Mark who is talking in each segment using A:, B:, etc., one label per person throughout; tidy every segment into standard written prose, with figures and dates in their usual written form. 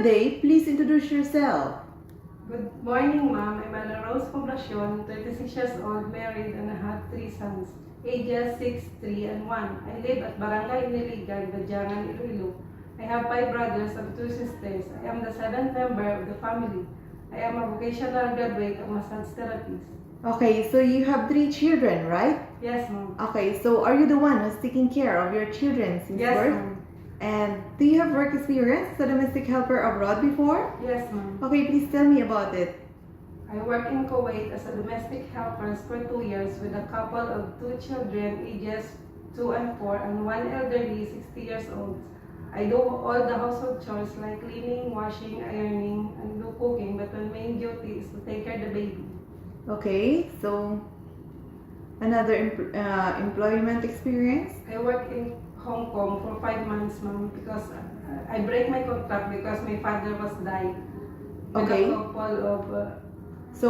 A: Good day. Please introduce yourself.
B: Good morning, ma'am. I'm Ana Rose Poblacion, 36 years old, married, and I have 3 sons, ages 6, 3, and 1. I live at Barangay Iniligan, Badyangan, Iloilo. I have 5 brothers and 2 sisters. I am the 7th member of the family. I am a vocational graduate of massage therapist.
A: Okay, so you have 3 children, right?
B: Yes, ma'am.
A: Okay, so are you the one who's taking care of your children since
B: Yes,
A: birth?
B: ma'am.
A: And do you have work experience as a domestic helper abroad before?
B: Yes, ma'am.
A: Okay, please tell me about it.
B: I work in Kuwait as a domestic helper for 2 years with a couple of 2 children, ages 2 and 4, and 1 elderly, 60 years old. I do all the household chores like cleaning, washing, ironing, and do cooking, but my main duty is to take care of the baby.
A: Okay, so another employment experience?
B: I work in Hong Kong for 5 months, ma'am, because I break my contract because my father was died. With
A: Okay.
B: a couple of
A: So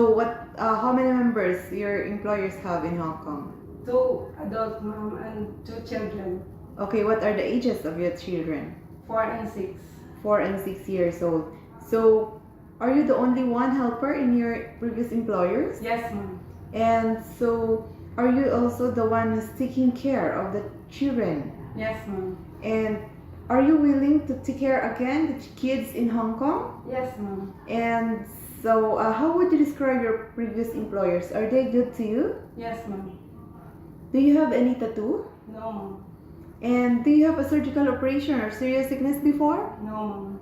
A: how many members your employers have in Hong Kong?
B: 2 adults, ma'am, and 2 children,
A: Okay, what are the ages of your children?
B: 4 and 6.
A: 4 and 6 years old. So, are you the only one helper in your previous employers?
B: Yes, ma'am.
A: And so, are you also the one who's taking care of the children?
B: Yes, ma'am.
A: And are you willing to take care again the kids in Hong Kong?
B: Yes, ma'am.
A: And so, how would you describe your previous employers? Are they good to you?
B: Yes, ma'am.
A: Do you have any tattoo?
B: No, ma'am.
A: And do you have a surgical operation or serious sickness before?
B: No, ma'am.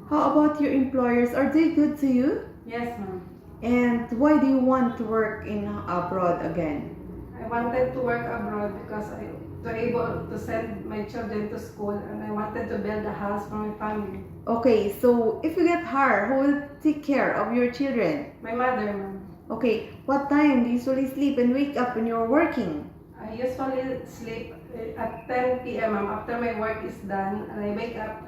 A: How about your employers? Are they good to you?
B: Yes, ma'am.
A: And why do you want to work in abroad again?
B: I wanted to work abroad because I to able to send my children to school, and I wanted to build a house for my family.
A: Okay, so if you get hired, who will take care of your children?
B: My mother, ma'am.
A: Okay, what time do you usually sleep and wake up when you're working?
B: I usually sleep at 10 p.m. ma'am, after my work is done, and I wake up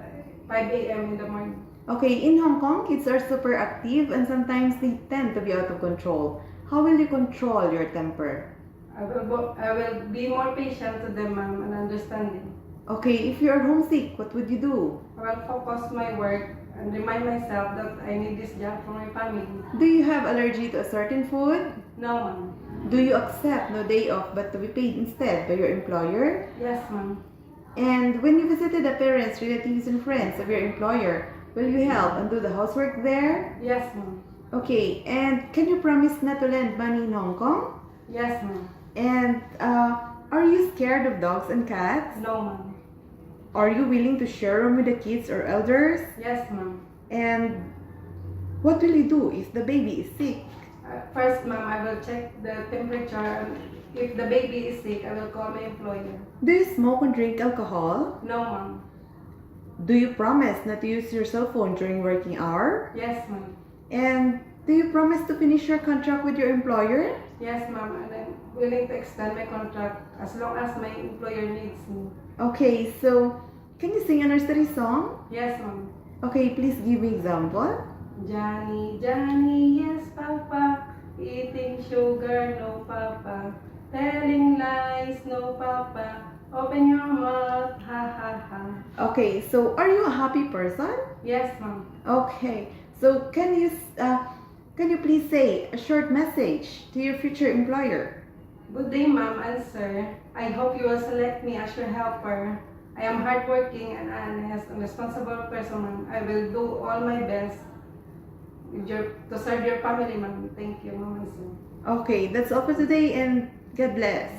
B: 5 a.m. in the morning.
A: Okay, in Hong Kong, kids are super active and sometimes they tend to be out of control. How will you control your temper?
B: I will be more patient to them, ma'am, and understanding.
A: Okay, if you're homesick, what would you do?
B: I will focus my work and remind myself that I need this job for my family.
A: Do you have allergy to a certain food?
B: No, ma'am.
A: Do you accept no day off but to be paid instead by your employer?
B: Yes, ma'am.
A: And when you visited the parents, relatives, and friends of your employer, will you help and do the housework there?
B: Yes, ma'am.
A: Okay, and can you promise not to lend money in Hong Kong?
B: Yes, ma'am.
A: And are you scared of dogs and cats?
B: No, ma'am.
A: Are you willing to share room with the kids or elders?
B: Yes, ma'am.
A: And what will you do if the baby is sick?
B: First, ma'am, I will check the temperature. And if the baby is sick, I will call my employer.
A: Do you smoke and drink alcohol?
B: No, ma'am.
A: Do you promise not to use your cell phone during working hour?
B: Yes, ma'am.
A: And do you promise to finish your contract with your employer?
B: Yes, ma'am. And I'm willing to extend my contract as long as my employer needs me.
A: Okay, so can you sing a nursery song?
B: Yes, ma'am.
A: Okay, please give me example.
B: Johnny, Johnny, yes, Papa. Eating sugar, no, Papa. Telling lies, no, Papa. Open your mouth, ha, ha, ha.
A: Okay, so are you a happy person?
B: Yes, ma'am.
A: Okay, so can you please say a short message to your future employer?
B: Good day, ma'am and sir. I hope you will select me as your helper. I am hardworking and honest and responsible person, ma'am. I will do all my best to serve your family, ma'am. Thank you, ma'am and sir.
A: Okay, that's all for today and God bless.